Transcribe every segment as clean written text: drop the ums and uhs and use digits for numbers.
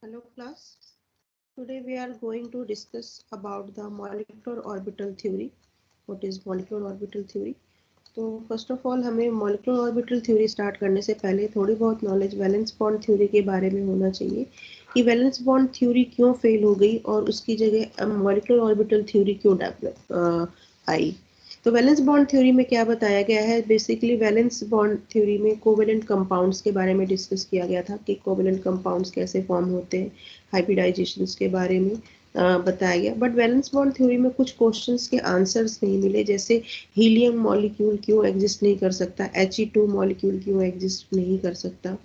Hello class. Today we are going to discuss about the molecular orbital theory. What is molecular orbital theory? तो first of all हमें molecular orbital theory start करने से पहले थोड़ी बहुत knowledge valence bond theory के बारे में होना चाहिए कि वैलेंस बॉन्ड थ्योरी क्यों फेल हो गई और उसकी जगह मॉलिक्यूलर ऑर्बिटल थ्योरी क्यों डेवलप आई। तो वैलेंस बॉन्ड थ्योरी में क्या बताया गया है, बेसिकली वैलेंस बॉन्ड थ्योरी में कोवेलेंट कंपाउंड्स के बारे में डिस्कस किया गया था कि कोवेलेंट कंपाउंड्स कैसे फॉर्म होते हैं, हाइब्रिडाइजेशंस के बारे में बताया गया। बट वैलेंस बॉन्ड थ्योरी में कुछ क्वेश्चंस के आंसर्स नहीं मिले, जैसे हीलियम मॉलिक्यूल क्यों एग्जिस्ट नहीं कर सकता, He2 मॉलिक्यूल क्यों एग्जिस्ट नहीं कर सकता।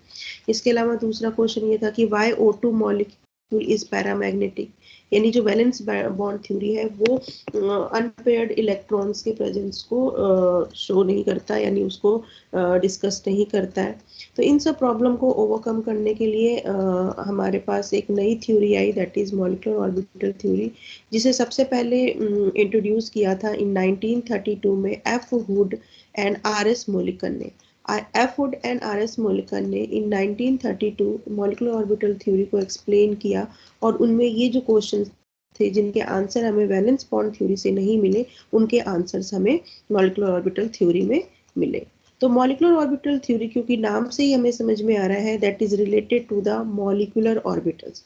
इसके अलावा दूसरा क्वेश्चन ये था कि Y O2 molecule is paramagnetic, यानी जो वैलेंस बॉन्ड थ्योरी है वो अनपेयर्ड इलेक्ट्रॉन्स के प्रेजेंस को शो नहीं करता, यानी उसको डिस्कस नहीं करता है। तो इन सब प्रॉब्लम को ओवरकम करने के लिए हमारे पास एक नई थ्योरी आई, that is molecular orbital theory, जिसे सबसे पहले इंट्रोड्यूस किया था इन 1932 में F Wood and R S. Mulliken ने। F Wood and R S. Mulliken ने इन 1932 मॉलिक्यूलर ऑर्बिटल थ्योरी को एक्सप्लेन किया और उनमें ये जो क्वेश्चन थे जिनके आंसर हमें वैलेंस बॉन्ड थ्योरी से नहीं मिले, उनके आंसर्स हमें मॉलिक्यूलर ऑर्बिटल थ्योरी में मिले। तो मॉलिक्यूलर ऑर्बिटल थ्योरी, क्योंकि नाम से ही हमें समझ में आ रहा है, that is related to the molecular orbitals,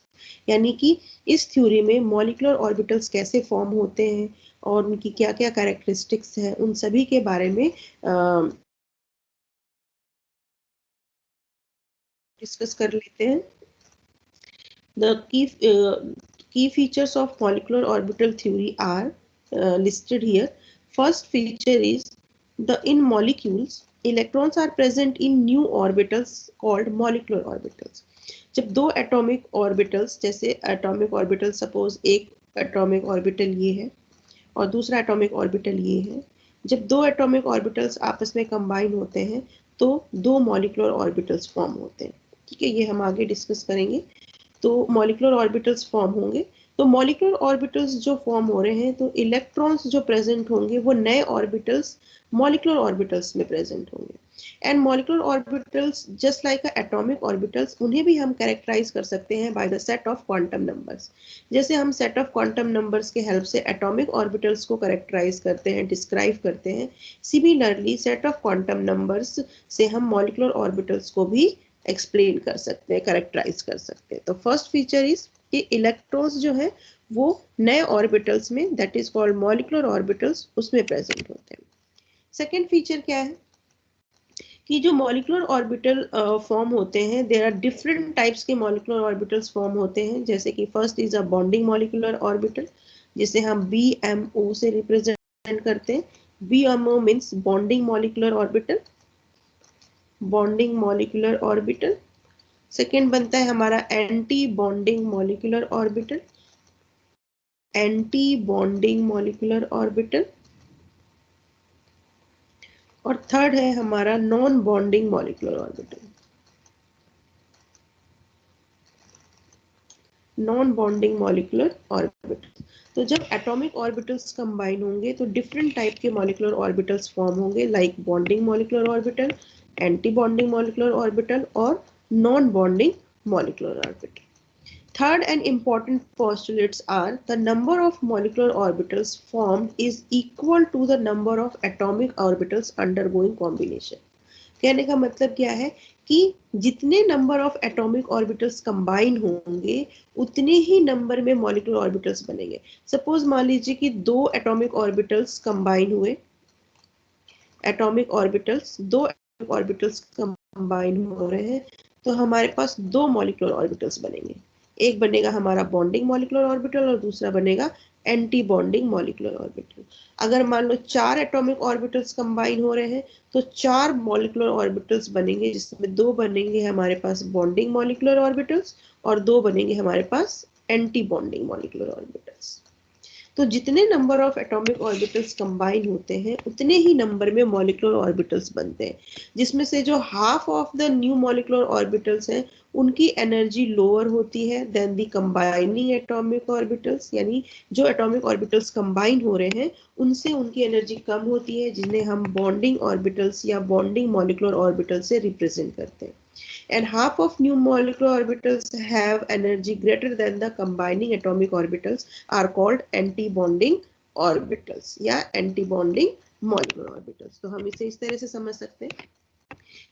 यानी कि इस थ्योरी में मॉलिक्यूलर ऑर्बिटल्स कैसे फॉर्म होते हैं और उनकी क्या क्या कैरेक्टरिस्टिक्स हैं, उन सभी के बारे में डिस्कस कर लेते हैं। The key features of molecular orbital theory are listed here. First feature is in molecules, electrons are present in new orbitals called molecular orbitals. जब दो एटॉमिक ऑर्बिटल्स, जैसे एटॉमिक ऑर्बिटल सपोज एक एटॉमिक ऑर्बिटल ये है और दूसरा atomic orbital ये है, जब दो एटॉमिक ऑर्बिटल्स आपस में कंबाइन होते हैं तो दो मॉलिक्यूलर ऑर्बिटल्स फॉर्म होते हैं। ठीक है, ये हम आगे डिस्कस करेंगे। तो मॉलिक्यूलर ऑर्बिटल्स फॉर्म होंगे, तो मॉलिक्यूलर ऑर्बिटल्स जो फॉर्म हो रहे हैं तो इलेक्ट्रॉन्स जो प्रेजेंट होंगे वो नए ऑर्बिटल्स मॉलिक्यूलर ऑर्बिटल्स में प्रेजेंट होंगे। And molecular orbitals just like atomic orbitals, उन्हें भी हम कैरेक्टराइज कर सकते हैं by the set of quantum numbers. जैसे हम सेट ऑफ क्वांटम नंबर्स के हेल्प से एटॉमिक ऑर्बिटल्स को कैरेक्टराइज करते हैं, डिस्क्राइब करते हैं, similarly set of quantum numbers से हम मॉलिक्यूलर ऑर्बिटल्स को भी एक्सप्लेन कर सकते हैं, कैरेक्टराइज कर सकते हैं। तो फर्स्ट फीचर इज कि इलेक्ट्रॉन्स जो है वो नए ऑर्बिटल्स में, that is called molecular orbitals, उसमें प्रेजेंट होते हैं। सेकेंड फीचर क्या है कि जो मॉलिक्यूलर ऑर्बिटल फॉर्म होते हैं, देयर आर डिफरेंट टाइप्स के मॉलिक्यूलर ऑर्बिटल्स फॉर्म होते हैं। जैसे कि first is a bonding molecular orbital, जिसे हम BMO से रिप्रेजेंट करते हैं। BMO means bonding molecular orbital, bonding molecular orbital. Second बनता है हमारा anti bonding molecular orbital, anti bonding molecular orbital. और थर्ड है हमारा non bonding molecular orbital, non bonding molecular orbital. तो जब एटॉमिक ऑर्बिटल्स कंबाइन होंगे तो डिफरेंट टाइप के मॉलिक्यूलर ऑर्बिटल्स फॉर्म होंगे, like bonding molecular orbital, anti bonding molecular orbital और non bonding molecular orbital. Third and important postulates are the number of molecular orbitals formed is equal to the number of atomic orbitals undergoing combination. कहने का मतलब क्या है कि जितने number of atomic orbitals combine होंगे उतने ही नंबर में मॉलिक्यूलर ऑर्बिटल्स बनेंगे। सपोज मान लीजिए कि दो एटॉमिक ऑर्बिटल्स कंबाइन हुए, एटॉमिक ऑर्बिटल्स, दो ऑर्बिटल्स कंबाइन हो रहे हैं, तो हमारे पास दो मॉलिक्यूलर ऑर्बिटल्स बनेंगे। एक बनेगा हमारा बॉन्डिंग मॉलिक्यूलर ऑर्बिटल और दूसरा बनेगा एंटी बॉन्डिंग मॉलिक्यूलर ऑर्बिटल। अगर मान लो चार एटॉमिक ऑर्बिटल्स कंबाइन हो रहे हैं तो चार मॉलिक्यूलर ऑर्बिटल्स बनेंगे, जिसमें दो बनेंगे हमारे पास बॉन्डिंग मॉलिक्यूलर ऑर्बिटल्स और दो बनेंगे हमारे पास एंटी बॉन्डिंग मॉलिक्यूलर ऑर्बिटल्स। तो जितने number of atomic orbitals combine होते हैं उतने ही नंबर में मॉलिक्यूलर ऑर्बिटल्स बनते हैं, जिसमें से जो half of the new molecular orbitals हैं उनकी एनर्जी लोअर होती है than the combining atomic orbitals, यानी जो एटॉमिक ऑर्बिटल्स कंबाइन हो रहे हैं उनसे उनकी एनर्जी कम होती है, जिन्हें हम बॉन्डिंग ऑर्बिटल्स या बॉन्डिंग मॉलिक्यूलर ऑर्बिटल से रिप्रेजेंट करते हैं। and half of new molecular orbitals have energy greater than the combining atomic orbitals are called anti-bonding orbitals या anti-bonding molecular orbitals. तो हम इसे इस तरह से समझ सकते हैं,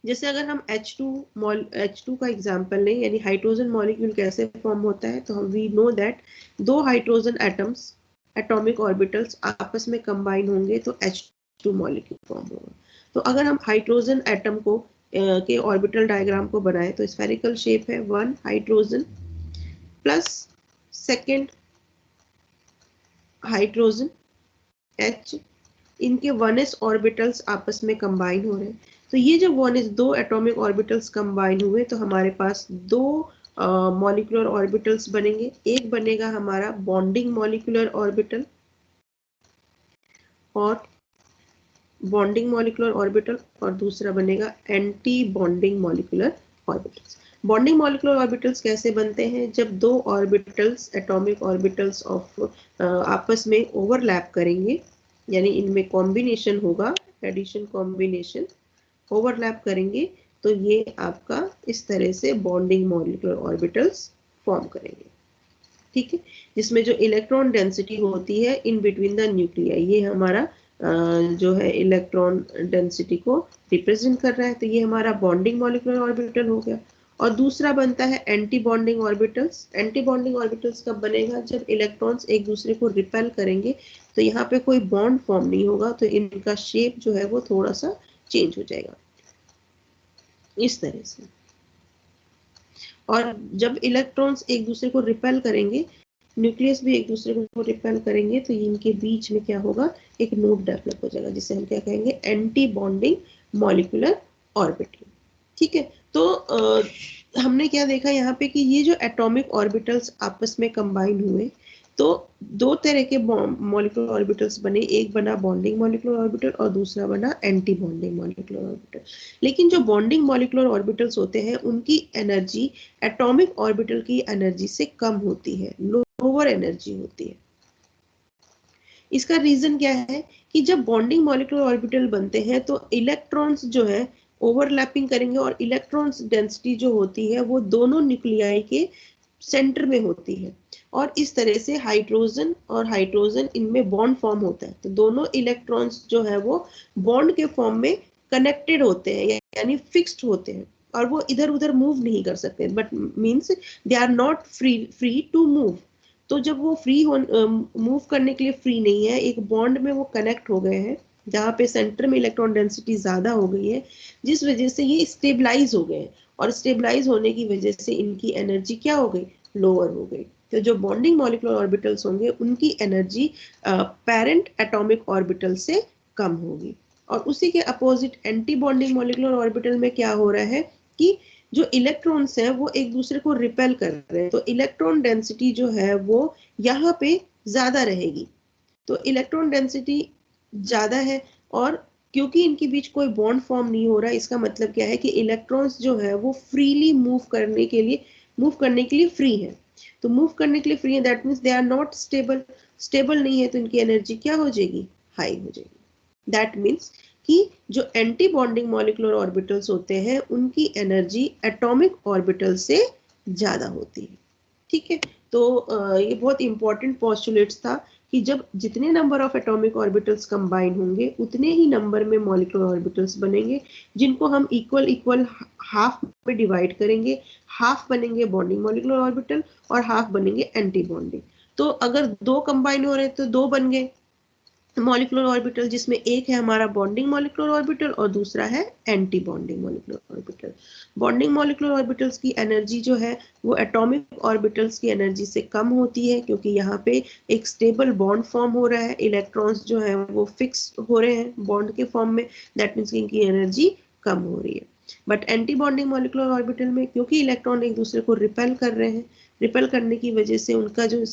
जैसे अगर हम H2 का एग्जांपल लें, यानी हाइड्रोजन मॉलिक्यूल कैसे फॉर्म होता है, तो हम वी नो दैट दो हाइड्रोजन एटम्स एटॉमिक ऑर्बिटल्स आपस में कंबाइन होंगे तो H2 मॉलिक्यूल फॉर्म होगा। तो अगर हम हाइड्रोजन एटम को के ऑर्बिटल डायग्राम को बनाएं तो स्फेरिकल शेप है, 1 hydrogen plus second hydrogen H, इनके 1s ऑर्बिटल्स आपस में कंबाइन हो रहे हैं। तो ये जब 1s दो एटॉमिक ऑर्बिटल्स कंबाइन हुए तो हमारे पास दो मॉलिक्यूलर ऑर्बिटल्स बनेंगे। एक बनेगा हमारा बॉन्डिंग मॉलिक्यूलर ऑर्बिटल और बॉन्डिंग मॉलिक्यूलर ऑर्बिटल, और दूसरा बनेगा anti bonding molecular orbitals. Bonding molecular orbitals कैसे बनते हैं, जब दो ऑर्बिटल्स एटॉमिक ऑर्बिटल्स ऑफ आपस में ओवरलैप करेंगे, यानी इनमें कॉम्बिनेशन होगा, एडिशन कॉम्बिनेशन ओवरलैप करेंगे, तो ये आपका इस तरह से बॉन्डिंग मॉलिक्यूलर ऑर्बिटल्स फॉर्म करेंगे। ठीक है, जिसमें जो इलेक्ट्रॉन डेंसिटी होती है इन बिटवीन द न्यूक्लियाई, ये हमारा जो है इलेक्ट्रॉन डेंसिटी को रिप्रेजेंट कर रहा है। तो ये हमारा बॉन्डिंग मॉलिक्यूलर ऑर्बिटल हो गया। और दूसरा बनता है anti bonding orbitals. Anti bonding orbitals कब बनेगा, जब इलेक्ट्रॉन्स एक दूसरे को रिपेल करेंगे, तो यहाँ पे कोई बॉन्ड फॉर्म नहीं होगा, तो इनका शेप जो है वो थोड़ा सा चेंज हो जाएगा इस तरह से। और जब इलेक्ट्रॉन्स एक दूसरे को रिपेल करेंगे, न्यूक्लियस भी एक दूसरे को रिपेल करेंगे, तो इनके बीच में क्या होगा, एक नोड डेवलप हो जाएगा, जिसे हम क्या कहेंगे, एंटी बॉन्डिंग मॉलिक्यूलर ऑर्बिटल। ठीक है, तो हमने क्या देखा यहाँ पे कि ये जो एटॉमिक ऑर्बिटल्स आपस में कंबाइन हुए, तो दो तरह के मॉलिक्यूलर ऑर्बिटल्स बने, एक बना बॉन्डिंग मॉलिक्यूलर ऑर्बिटल और दूसरा बना एंटी बॉन्डिंग मॉलिक्यूलर ऑर्बिटल। लेकिन जो बॉन्डिंग मॉलिक्यूलर ऑर्बिटल्स होते हैं उनकी एनर्जी एटॉमिक ऑर्बिटल की एनर्जी से कम होती है, लोअर एनर्जी होती है। इसका रीजन क्या है कि जब बॉन्डिंग मॉलिक्यूलर ऑर्बिटल बनते हैं तो इलेक्ट्रॉन्स जो है ओवरलैपिंग करेंगे, और इलेक्ट्रॉन्स डेंसिटी जो होती है वो दोनों न्यूक्लियाई के सेंटर में होती है, और इस तरह से हाइड्रोजन और हाइड्रोजन इनमें बॉन्ड फॉर्म होता है। तो दोनों इलेक्ट्रॉन्स जो है वो बॉन्ड के फॉर्म में कनेक्टेड होते हैं, यानी फिक्स्ड होते हैं, और वो इधर उधर मूव नहीं कर सकते, but means they are not free to move. तो जब वो फ्री हो मूव करने के लिए फ्री नहीं है, एक बॉन्ड में वो कनेक्ट हो गए हैं जहाँ पे सेंटर में इलेक्ट्रॉन डेंसिटी ज्यादा हो गई है, जिस वजह से ये स्टेबलाइज हो गए, और स्टेबलाइज होने की वजह से इनकी एनर्जी क्या हो गई, लोअर हो गई। तो जो बॉन्डिंग मॉलिक्यूलर ऑर्बिटल्स होंगे उनकी एनर्जी पेरेंट एटॉमिक ऑर्बिटल से कम होगी। और उसी के opposite anti bonding molecular orbital में क्या हो रहा है कि जो इलेक्ट्रॉन्स हैं वो एक दूसरे को रिपेल कर रहे हैं, तो इलेक्ट्रॉन डेंसिटी जो है वो यहाँ पे ज्यादा रहेगी। तो इलेक्ट्रॉन डेंसिटी ज्यादा है, और क्योंकि इनके बीच कोई बॉन्ड फॉर्म नहीं हो रहा है, इसका मतलब क्या है कि इलेक्ट्रॉन्स जो है वो फ्रीली मूव करने के लिए फ्री है। तो मूव करने के लिए फ्री है, that means they are not stable नहीं है, तो इनकी एनर्जी क्या हो जाएगी, हाई हो जाएगी। दैट मीन्स कि जो एंटी बॉन्डिंग मॉलिक्यूलर ऑर्बिटल्स होते हैं उनकी एनर्जी एटॉमिक ऑर्बिटल से ज्यादा होती है। ठीक है, तो ये बहुत इंपॉर्टेंट पोस्टुलेट्स था कि जब जितने number of atomic orbitals combine होंगे उतने ही नंबर में मॉलिक्यूलर ऑर्बिटल्स बनेंगे, जिनको हम इक्वल हाफ में डिवाइड करेंगे। हाफ बनेंगे बॉन्डिंग मॉलिक्यूलर ऑर्बिटल और हाफ बनेंगे एंटी बॉन्डिंग। तो अगर दो कंबाइन हो रहे हैं तो दो बन गए मॉलिक्यूलर ऑर्बिटल, जिसमें एक है हमारा बॉन्डिंग मॉलिक्यूलर ऑर्बिटल और दूसरा है anti bonding molecular orbital. Bonding molecular orbitals की एनर्जी जो है वो एटॉमिक ऑर्बिटल्स की एनर्जी से कम होती है, क्योंकि यहाँ पे एक स्टेबल बॉन्ड फॉर्म हो रहा है, इलेक्ट्रॉन्स जो है वो फिक्स हो रहे हैं बॉन्ड के फॉर्म में, दैट मीन्स इनकी एनर्जी कम हो रही है। But anti bonding molecular orbital में क्योंकि इलेक्ट्रॉन एक दूसरे को रिपेल कर रहे हैं, रिपेल करने की वजह से उनका जो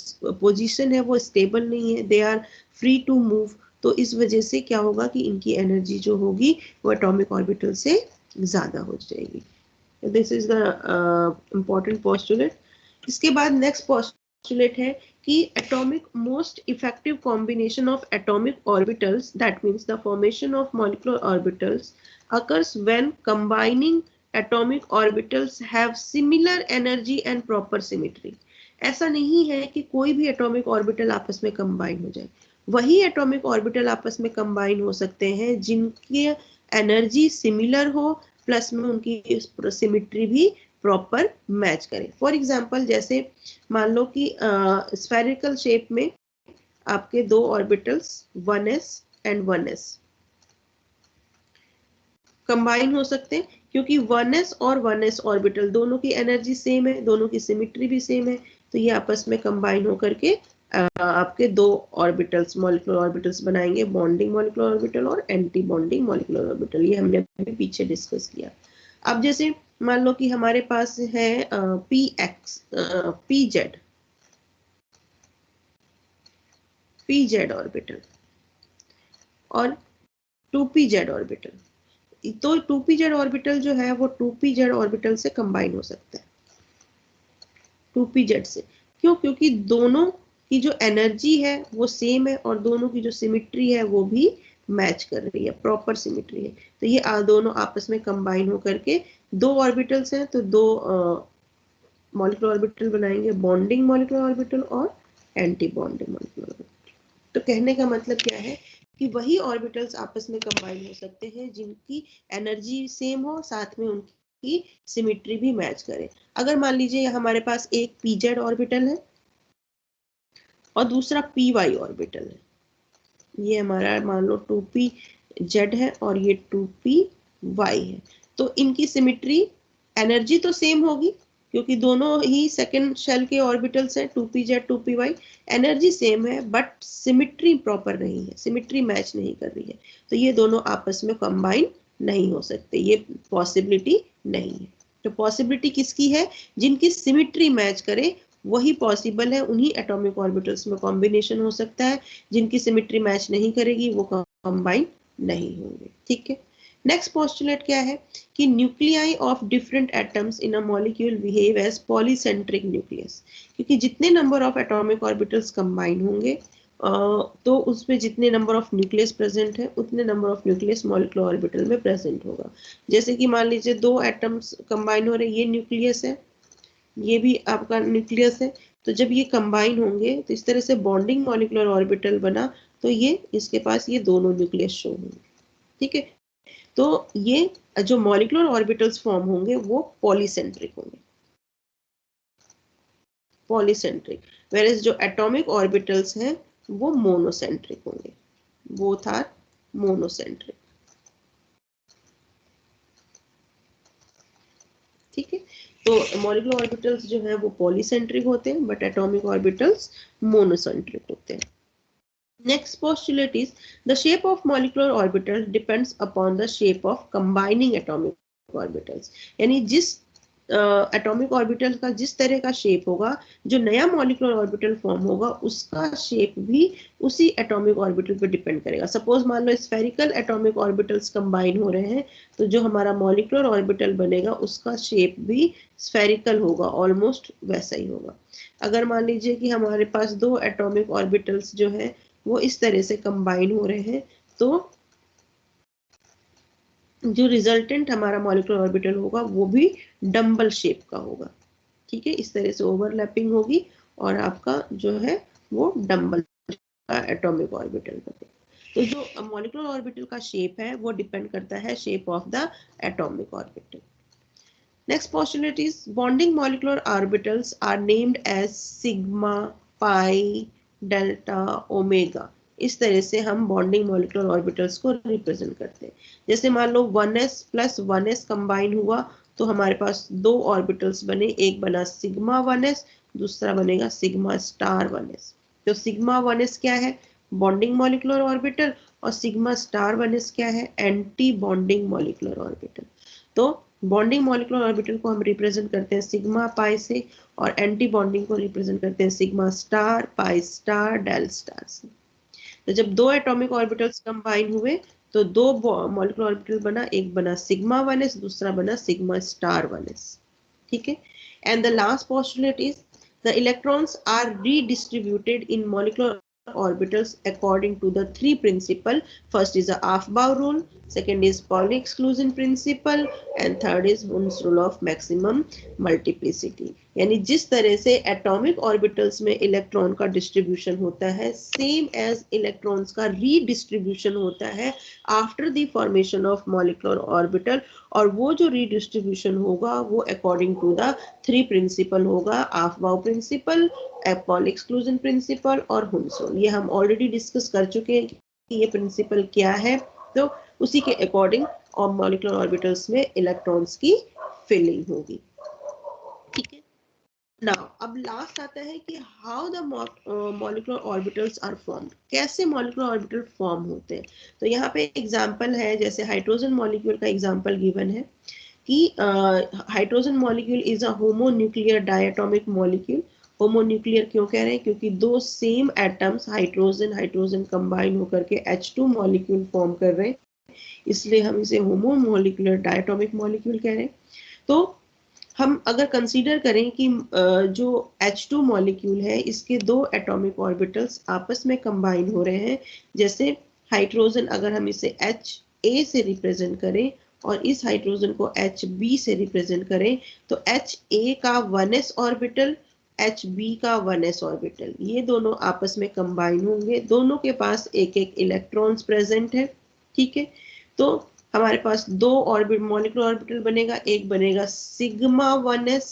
पोजीशन है वो स्टेबल नहीं है, they are free to move. तो इस वजह से क्या होगा कि इनकी एनर्जी जो होगी वो एटॉमिक ऑर्बिटल से ज्यादा हो जाएगी। This is the important postulate. इसके बाद नेक्स्ट पोस्टुलेट है कि atomic most effective combination of atomic orbitals, that means the formation of molecular orbitals occurs when combining atomic orbitals have similar energy and proper symmetry. ऐसा नहीं है कि कोई भी एटॉमिक ऑर्बिटल आपस में कंबाइन हो जाए, वही एटॉमिक ऑर्बिटल आपस में कंबाइन हो सकते हैं जिनकी एनर्जी सिमिलर हो, प्लस में उनकी सिमेट्री भी प्रॉपर मैच करे। फॉर एग्जांपल जैसे मान लो कि स्फेरिकल शेप में आपके दो orbitals 1s and 1s combine हो सकते हैं, क्योंकि 1s और 1s ऑर्बिटल दोनों की एनर्जी सेम है, दोनों की सिमेट्री भी सेम है, तो ये आपस में कंबाइन होकर के आपके दो ऑर्बिटल्स मॉलिक्यूलर ऑर्बिटल्स बनाएंगे, बॉन्डिंग मॉलिक्यूलर ऑर्बिटल और एंटी बॉन्डिंग मॉलिक्यूलर ऑर्बिटल। ये हमने अभी पीछे डिस्कस किया। अब जैसे मान लो कि हमारे पास है pz ऑर्बिटल और 2pz ऑर्बिटल, तो 2pz ऑर्बिटल जो है वो 2pz ऑर्बिटल से कंबाइन हो सकता है 2pz से। क्यों? क्योंकि दोनों की जो एनर्जी है वो सेम है और दोनों की जो सिमेट्री है वो भी मैच कर रही है, प्रॉपर सिमेट्री है। तो ये दोनों आपस में कंबाइन होकर के दो ऑर्बिटल्स हैं, तो दो मॉलिक्यूलर ऑर्बिटल बनाएंगे, बॉन्डिंग मॉलिक्यूलर ऑर्बिटल और एंटी बॉन्डिंग मॉलिक्यूलर ऑर्बिटल। तो कहने का मतलब क्या है कि वही ऑर्बिटल्स आपस में कंबाइन हो सकते हैं जिनकी एनर्जी सेम हो, साथ में उनकी सिमेट्री भी मैच करे। अगर मान लीजिए हमारे पास एक pz ऑर्बिटल है और दूसरा py ऑर्बिटल है, ये हमारा मान लो 2pz है और ये 2py है, तो इनकी सिमेट्री एनर्जी तो सेम होगी क्योंकि दोनों ही सेकंड शेल के ऑर्बिटल्स हैं 2pz 2py, एनर्जी सेम है बट सिमेट्री प्रॉपर नहीं है, सिमेट्री मैच नहीं कर रही है, तो ये दोनों आपस में कंबाइन नहीं हो सकते, ये पॉसिबिलिटी नहीं है। तो पॉसिबिलिटी किसकी है? जिनकी सिमेट्री मैच करे वही पॉसिबल है, उन्हीं एटॉमिक ऑर्बिटल्स में कॉम्बिनेशन हो सकता है, जिनकी सिमेट्री मैच नहीं करेगी वो कंबाइन नहीं होंगे। ठीक है, नेक्स्ट पोस्टुलेट क्या है कि nuclei of different atoms in a molecule behave as polycentric nucleus, क्योंकि जितने number of atomic orbitals combine होंगे तो उसमें जितने नंबर ऑफ न्यूक्लियस प्रेजेंट है उतने number of nucleus molecular orbital में प्रेजेंट होगा। जैसे कि मान लीजिए दो एटम्स कंबाइन हो रहे हैं, ये न्यूक्लियस है, ये भी आपका न्यूक्लियस है, तो जब ये कंबाइन होंगे तो इस तरह से बॉन्डिंग मॉलिक्यूलर ऑर्बिटल बना, तो ये इसके पास ये दोनों न्यूक्लियस शो होंगे। ठीक है, तो ये जो मॉलिक्यूलर ऑर्बिटल्स फॉर्म होंगे वो पॉलीसेंट्रिक होंगे, पॉलीसेंट्रिक, वेयरएज जो एटॉमिक ऑर्बिटल्स हैं वो मोनोसेंट्रिक होंगे, बोथ आर मोनोसेंट्रिक। ठीक है, तो मॉलिक्यूलर ऑर्बिटल्स जो है वो पॉलीसेंट्रिक होते हैं बट एटॉमिक ऑर्बिटल्स मोनोसेंट्रिक होते हैं। Next postulate is the shape of molecular orbital depends upon the shape of combining atomic orbitals, यानी जिस एटॉमिक ऑर्बिटल का जिस तरह का शेप होगा, जो नया मॉलिक्यूलर ऑर्बिटल फॉर्म होगा उसका शेप भी उसी एटॉमिक ऑर्बिटल पे डिपेंड करेगा। सपोज मान लो स्फेरिकल एटॉमिक ऑर्बिटल्स कंबाइन हो रहे हैं, तो जो हमारा मॉलिक्यूलर ऑर्बिटल बनेगा उसका शेप भी स्फेरिकल होगा, ऑलमोस्ट वैसा ही होगा। अगर मान लीजिए कि हमारे पास दो एटॉमिक ऑर्बिटल्स जो है वो इस तरह से कंबाइन हो रहे हैं, तो जो रिजल्टेंट हमारा मॉलिक्यूलर ऑर्बिटल होगा वो भी डम्बल शेप का होगा। ठीक है, इस तरह से ओवरलैपिंग होगी और आपका जो है वो डम्बल का एटॉमिक ऑर्बिटल बनेगा। तो जो मॉलिक्यूलर ऑर्बिटल का शेप है वो डिपेंड करता है shape of the atomic orbital. Next postulate is bonding molecular orbitals are named as sigma, pi, delta, omega। इस तरह से हम बॉन्डिंग मॉलिक्यूलर ऑर्बिटल्स को रिप्रेजेंट करते हैं। जैसे मान लो 1s प्लस 1s कंबाइन हुआ तो हमारे पास दो ऑर्बिटल्स बने, एक बना सिग्मा 1s, दूसरा बनेगा सिग्मा स्टार 1s। तो सिग्मा 1s क्या है? बॉन्डिंग मॉलिक्यूलर ऑर्बिटल, और सिग्मा स्टार 1s क्या है? Anti bonding molecular orbital. तो बॉन्डिंग मॉलिक्यूलर ऑर्बिटल को हम रिप्रेजेंट करते हैं सिग्मा पाई से, और एंटी बॉन्डिंग को रिप्रेजेंट करते हैं sigma star, pi star, del star से। तो जब दो एटॉमिक ऑर्बिटल्स कंबाइन हुए तो दो मॉलिक्यूलर ऑर्बिटल बना, एक बना सिग्मा 1s, दूसरा बना सिग्मा स्टार 1s। ठीक है, and the last postulate is the electrons are redistributed in molecular orbitals according to the three principle. First is the Aufbau rule, second is Pauli exclusion principle, and third is Hund's rule of maximum multiplicity. यानी जिस तरह से atomic orbitals में electron का distribution होता है, same as electrons का redistribution होता है after the formation of molecular orbital, और वो जो रीडिस्ट्रीब्यूशन होगा वो according to the three principle होगा, aufbau principle, Pauli exclusion principle और हुंस रूल। ये हम ऑलरेडी डिस्कस कर चुके हैं कि ये प्रिंसिपल क्या है, तो उसी के अकॉर्डिंग और मॉलिक्यूलर ऑर्बिटल्स में इलेक्ट्रॉन्स की फिलिंग होगी। ठीक है, नाउ अब लास्ट आता है कि how the molecular orbitals are formed, कैसे मॉलिक्यूलर ऑर्बिटल फॉर्म होते हैं। तो यहाँ पे एग्जांपल है, जैसे हाइड्रोजन मॉलिक्यूल का एग्जांपल गिवन है कि hydrogen molecule is a homonuclear diatomic molecule. Homonuclear क्यों कह रहे हैं, क्योंकि दो same atoms hydrogen hydrogen combine होकर के H2 मॉलिक्यूल फॉर्म कर रहे हैं, इसलिए हम इसे होमोमोलिकुलर डायटोमिक मॉलिक्यूल कह रहे हैं। तो हम अगर कंसीडर करें कि जो H2 मॉलिक्यूल है इसके दो एटॉमिक ऑर्बिटल्स आपस में कंबाइन हो रहे हैं, जैसे हाइड्रोजन अगर हम इसे HA से रिप्रेजेंट करें और इस हाइड्रोजन को HB से रिप्रेजेंट करें, तो HA का 1s ऑर्बिटल, HB का 1s ऑर्बिटल, ये दोनों आपस में कंबाइन होंगे, दोनों के पास एक एक इलेक्ट्रॉन्स प्रेजेंट है। ठीक है, तो हमारे पास दो ऑर्बिट मॉलिक्यूलर ऑर्बिटल बनेगा, एक बनेगा सिग्मा 1s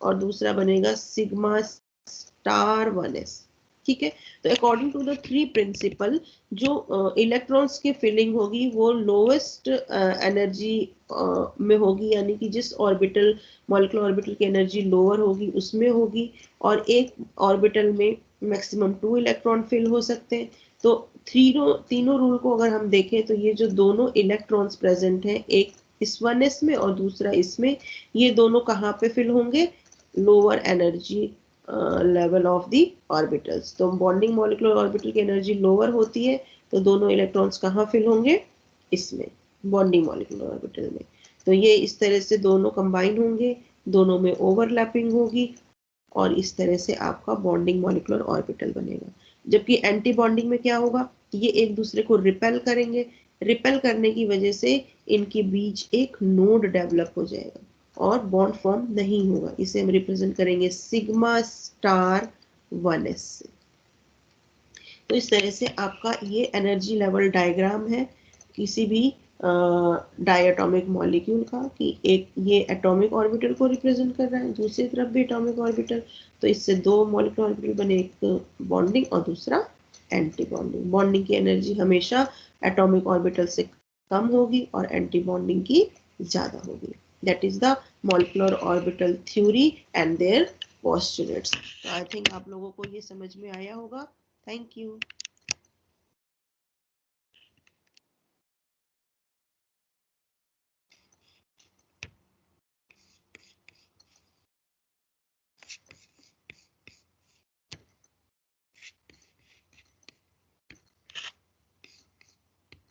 और दूसरा बनेगा सिग्मा स्टार 1s। ठीक है, तो according to the three principle जो इलेक्ट्रॉन्स की फिलिंग होगी वो लोवेस्ट एनर्जी में होगी, यानी कि जिस ऑर्बिटल मॉलिक्यूलर ऑर्बिटल की एनर्जी लोअर होगी उसमें होगी, और एक ऑर्बिटल में मैक्सिमम 2 इलेक्ट्रॉन फिल हो सकते हैं। तो तीनों रूल को अगर हम देखें तो ये जो दोनों इलेक्ट्रॉन्स प्रेजेंट हैं, एक इस 1s में और दूसरा इसमें, ये दोनों कहाँ पे फिल होंगे, lower energy level of the orbitals. तो बॉन्डिंग मॉलिक्यूलर ऑर्बिटल की एनर्जी लोअर होती है, तो दोनों इलेक्ट्रॉन्स कहाँ फिल होंगे, इसमें बॉन्डिंग मॉलिक्यूलर ऑर्बिटल में। तो ये इस तरह से दोनों कंबाइन होंगे, दोनों में ओवरलैपिंग होगी, और इस तरह से आपका बॉन्डिंग मॉलिक्यूलर ऑर्बिटल बनेगा। जबकि एंटी बॉन्डिंग में क्या होगा, ये एक दूसरे को रिपेल करेंगे, रिपेल करने की वजह से इनके बीच एक नोड डेवलप हो जाएगा और बॉन्ड फॉर्म नहीं होगा। इसे हम रिप्रेजेंट करेंगे सिग्मा स्टार 1s से। तो इस तरह से आपका ये एनर्जी लेवल डायग्राम है किसी भी डायटोमिक मॉलिक्यूल का, कि एक ये एटॉमिक ऑर्बिटल को रिप्रेजेंट कर रहा है, दूसरी तरफ भी एटॉमिक ऑर्बिटल, तो इससे दो मॉलिक्यूलर ऑर्बिटल बने, एक बॉन्डिंग और दूसरा एंटी बॉन्डिंग। बॉन्डिंग की एनर्जी हमेशा एटॉमिक ऑर्बिटल से कम होगी और एंटी बॉन्डिंग की ज्यादा होगी। That is the molecular orbital theory and their postulates. तो आई थिंक आप लोगों को ये समझ में आया होगा। Thank you.